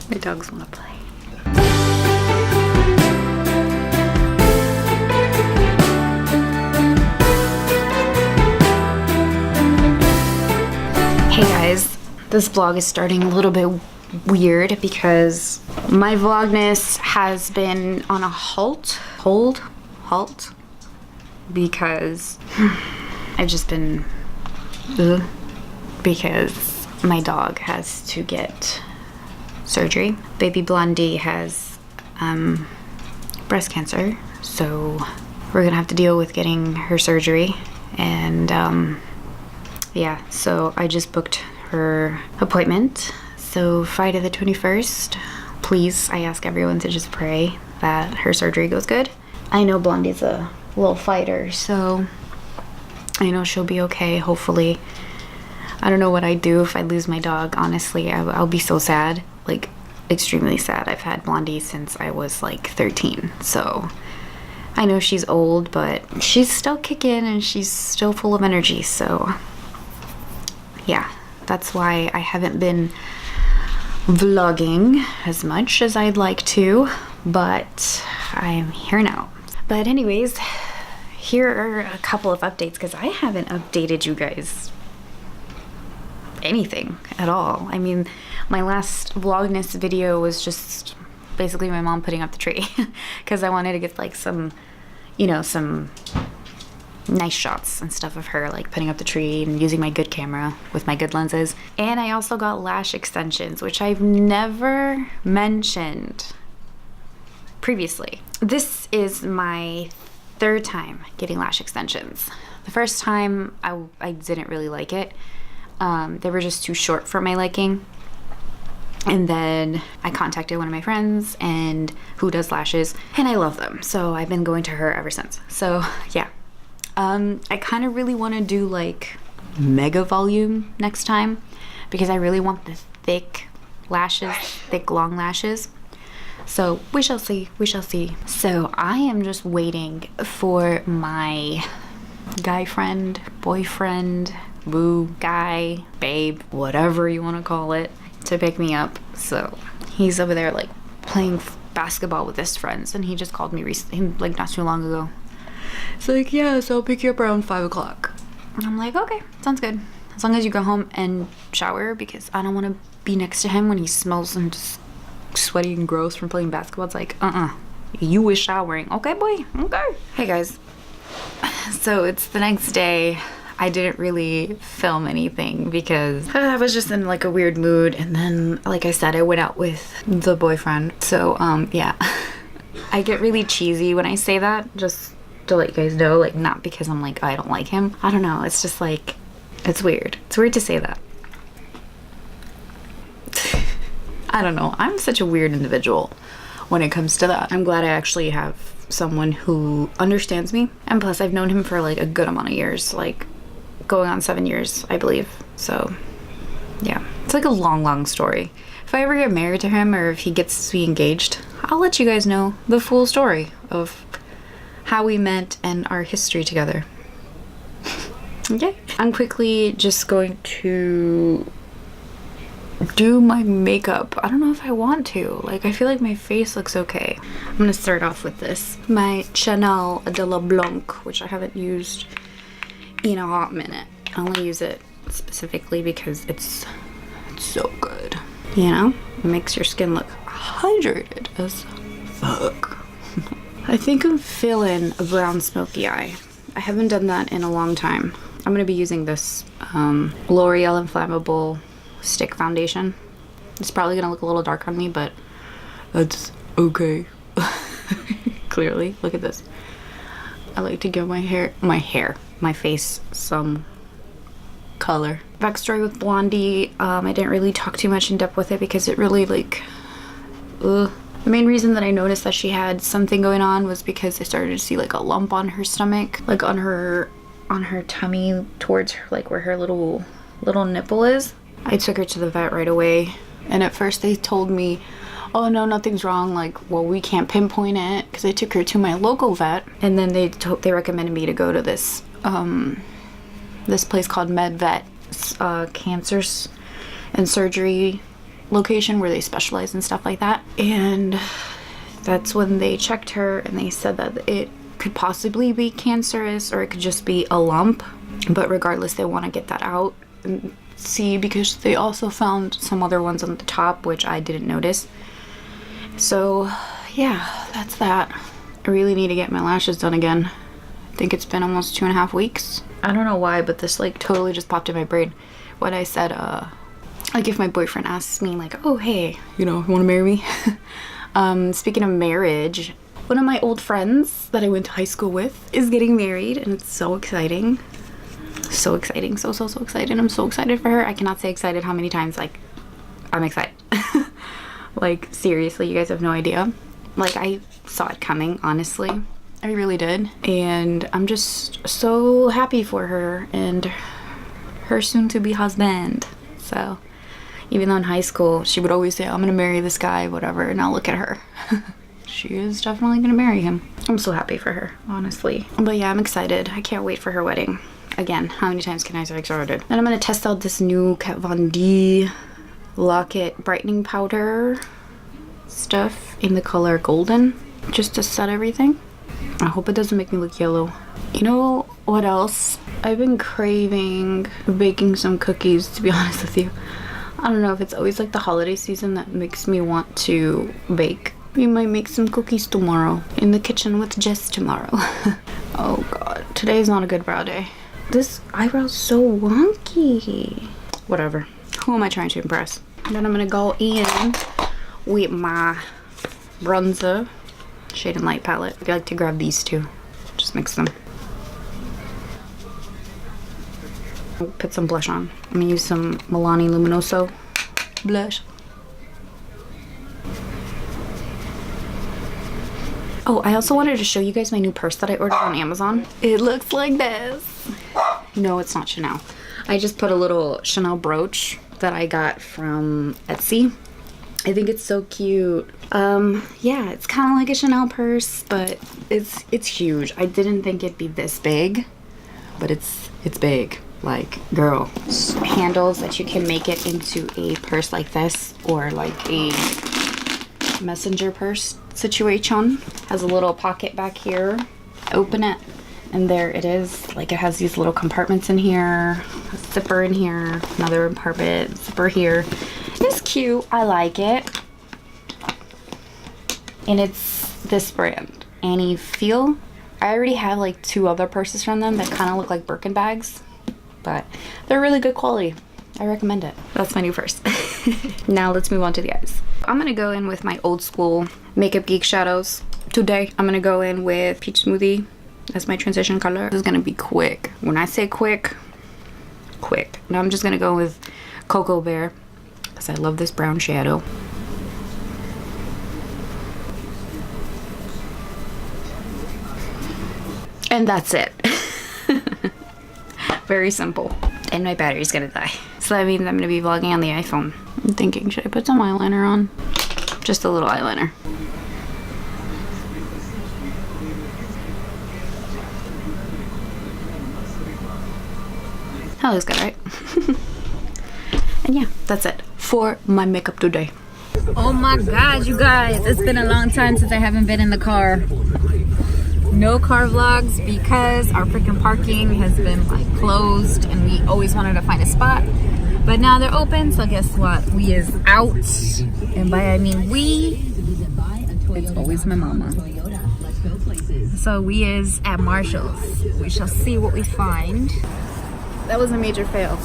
My dogs want to play. Hey guys, this vlog is starting a little bit weird because my vlogmas has been on a halt because I've just been because my dog has to get surgery. Baby Blondie has breast cancer, so we're gonna have to deal with getting her surgery. And yeah, so I just booked her appointment. So Friday the 21st, please, I ask everyone to just pray that her surgery goes good. I know Blondie's a little fighter, so I know she'll be okay, hopefully. I don't know what I'd do if I lose my dog, honestly. I'll be so sad, like extremely sad. I've had Blondie since I was like 13, so I know she's old, but she's still kicking and she's still full of energy. So yeah, that's why I haven't been vlogging as much as I'd like to, but I'm here now. But anyways, here are a couple of updates because I haven't updated you guys anything at all. I mean, my last Vlogmas video was just basically my mom putting up the tree because I wanted to get like some, you know, some nice shots and stuff of her like putting up the tree and using my good camera with my good lenses. And I also got lash extensions, which I've never mentioned previously. This is my third time getting lash extensions. The first time I didn't really like it. They were just too short for my liking. And then I contacted one of my friends and who does lashes, and I love them. So I've been going to her ever since. So yeah. I kind of really want to do like mega volume next time because I really want the thick lashes, thick long lashes. So we shall see, we shall see. So I am just waiting for my guy friend, boyfriend, boo, guy, babe, whatever you want to call it, to pick me up. So he's over there like playing basketball with his friends, and he just called me recently, like not too long ago. It's like, yeah, so I'll pick you up around 5 o'clock. And I'm like, okay, sounds good. As long as you go home and shower, because I don't want to be next to him when he smells and just sweaty and gross from playing basketball. It's like, you was showering. Okay, boy, okay. Hey guys, so it's the next day. I didn't really film anything because I was just in like a weird mood. And then, like I said, I went out with the boyfriend. So, yeah. I get really cheesy when I say that, just to let you guys know, like not because I'm like, I don't like him. I don't know. It's just like, it's weird. It's weird to say that. I don't know. I'm such a weird individual when it comes to that. I'm glad I actually have someone who understands me. And plus I've known him for like a good amount of years, like going on 7 years, I believe. So yeah, it's like a long story. If I ever get married to him or if he gets to be engaged, I'll let you guys know the full story of how we met and our history together. Okay. I'm quickly just going to do my makeup. I don't know if I want to. Like, I feel like my face looks okay. I'm gonna start off with this. My Chanel de la Blanc, which I haven't used in a hot minute. I only use it specifically because it's so good. You know? It makes your skin look hydrated as fuck. I think I'm feeling a brown smoky eye. I haven't done that in a long time. I'm gonna be using this L'Oreal Inflammable Stick Foundation. It's probably gonna look a little dark on me, but that's okay. Clearly, look at this. I like to give my face some color. Backstory with Blondie, I didn't really talk too much in depth with it because it really like, the main reason that I noticed that she had something going on was because I started to see like a lump on her stomach, like on her tummy towards her, like where her little nipple is. I took her to the vet right away, and at first they told me, oh no, nothing's wrong, like, well, we can't pinpoint it, because I took her to my local vet, and then they recommended me to go to this this place called Med Vet, cancers and surgery location where they specialize in stuff like that. And that's when they checked her and they said that it could possibly be cancerous or it could just be a lump. But regardless, they want to get that out and see, because they also found some other ones on the top, which I didn't notice. So yeah, that's that. I really need to get my lashes done again. I think it's been almost 2.5 weeks. I don't know why, but this like totally just popped in my brain when I said like if my boyfriend asks me like, oh hey, you know, you want to marry me? Speaking of marriage, one of my old friends that I went to high school with is getting married, and it's so exciting. So exciting. So excited. I'm so excited for her. I cannot say excited how many times. Like, I'm excited. Like, seriously, you guys have no idea. Like, I saw it coming, honestly. I really did. And I'm just so happy for her and her soon-to-be husband. So, even though in high school, she would always say, I'm gonna marry this guy, whatever. And now look at her. She is definitely gonna marry him. I'm so happy for her, honestly. But yeah, I'm excited. I can't wait for her wedding. Again, how many times can I say excited? Then I'm gonna test out this new Kat Von D Locket brightening powder stuff in the color golden, just to set everything. I hope it doesn't make me look yellow. You know what else? I've been craving baking some cookies, to be honest with you. I don't know if it's always like the holiday season that makes me want to bake. We might make some cookies tomorrow in the kitchen with Jess tomorrow. Oh god, today is not a good brow day. This eyebrow's so wonky. Whatever. Who am I trying to impress? Then I'm gonna go in with my bronzer Shade and Light palette. I like to grab these two. Just mix them. Put some blush on. I'm gonna use some Milani Luminoso blush. Oh, I also wanted to show you guys my new purse that I ordered on Amazon. It looks like this. No, it's not Chanel. I just put a little Chanel brooch that I got from Etsy. I think it's so cute. Yeah, it's kind of like a Chanel purse, but it's huge. I didn't think it'd be this big, but it's big. Like, girl, handles that you can make it into a purse like this, or like a messenger purse situation. Has a little pocket back here. Open it, and there it is. Like, it has these little compartments in here, a zipper in here, another compartment, zipper here. It's cute. I like it. And it's this brand, Annie Feel. I already have like 2 other purses from them that kind of look like Birkin bags, but they're really good quality. I recommend it. That's my new purse. Now let's move on to the eyes. I'm gonna go in with my old school Makeup Geek shadows. Today I'm gonna go in with Peach Smoothie as my transition color. This is gonna be quick. When I say quick, quick. Now I'm just gonna go with Cocoa Bear because I love this brown shadow. And that's it. Very simple. And my battery's gonna die. So that means I'm gonna be vlogging on the iPhone. I'm thinking, should I put some eyeliner on? Just a little eyeliner. That looks good, right? And yeah, that's it for my makeup today. Oh my god, you guys, it's been a long time since I haven't been in the car. No car vlogs because our freaking parking has been like closed and we always wanted to find a spot, but now they're open, so guess what? We is out, and by I mean we, it's always my mama. So we is at Marshall's. We shall see what we find. That was a major fail.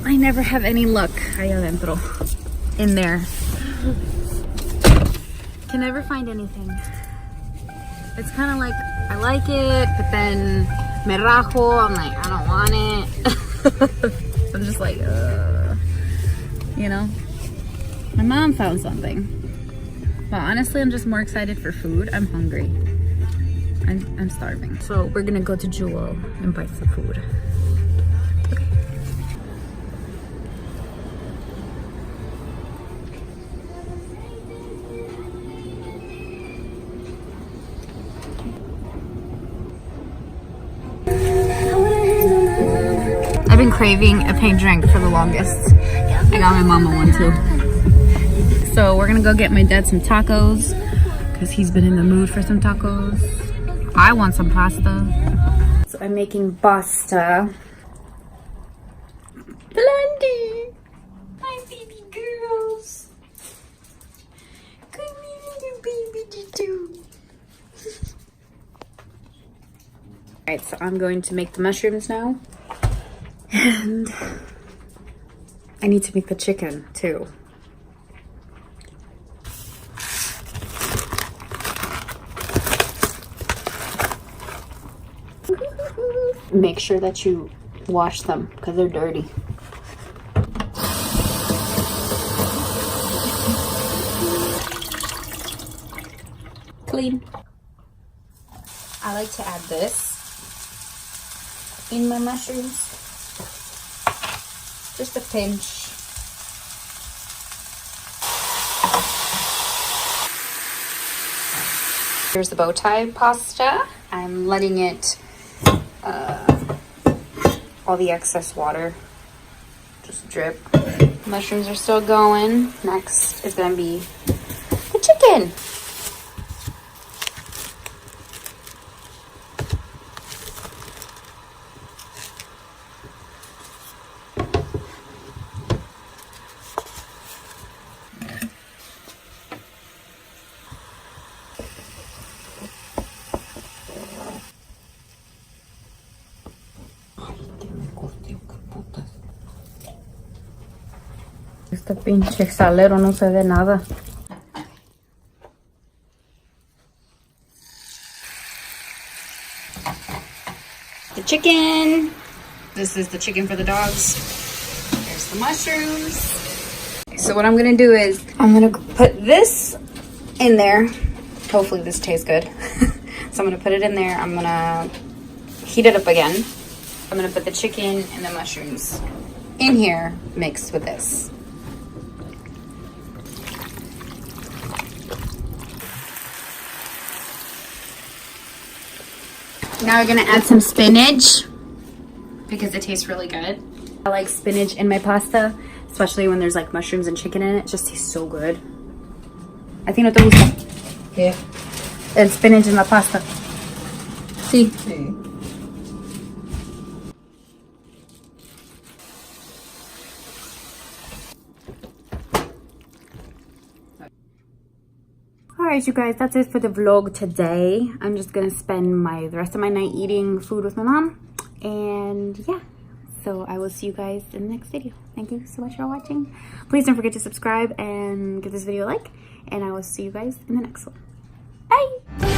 I never have any luck allá adentro, in there. Can never find anything. It's kind of like, I like it, but then me rajo, I'm like, I don't want it. I'm just like, you know? My mom found something. But honestly, I'm just more excited for food. I'm hungry. I'm starving. So we're gonna go to Jewel and buy some food. Okay. I've been craving a pink drink for the longest. I got my mama one too. So we're gonna go get my dad some tacos because he's been in the mood for some tacos. I want some pasta. So I'm making pasta. Blondie! My baby girls. Come here, little baby too. Alright, so I'm going to make the mushrooms now. And I need to make the chicken too. Make sure that you wash them because they're dirty. Clean. I like to add this in my mushrooms. Just a pinch. Here's the bow tie pasta. I'm letting it, all the excess water just drip. Mushrooms are still going. Next is gonna be the chicken. Este pinche salero no se ve nada. The chicken. This is the chicken for the dogs. There's the mushrooms. So what I'm gonna do is I'm gonna put this in there. Hopefully this tastes good. So I'm gonna put it in there. I'm gonna heat it up again. I'm gonna put the chicken and the mushrooms in here mixed with this. Now we're gonna add some spinach because it tastes really good. I like spinach in my pasta, especially when there's like mushrooms and chicken in it. It just tastes so good. ¿A ti no te gusta? ¿Qué? El spinach en la pasta. Sí. Sí. Alright you guys, that's it for the vlog today. I'm just gonna spend the rest of my night eating food with my mom. And yeah, so I will see you guys in the next video. Thank you so much for watching. Please don't forget to subscribe and give this video a like. And I will see you guys in the next one. Bye!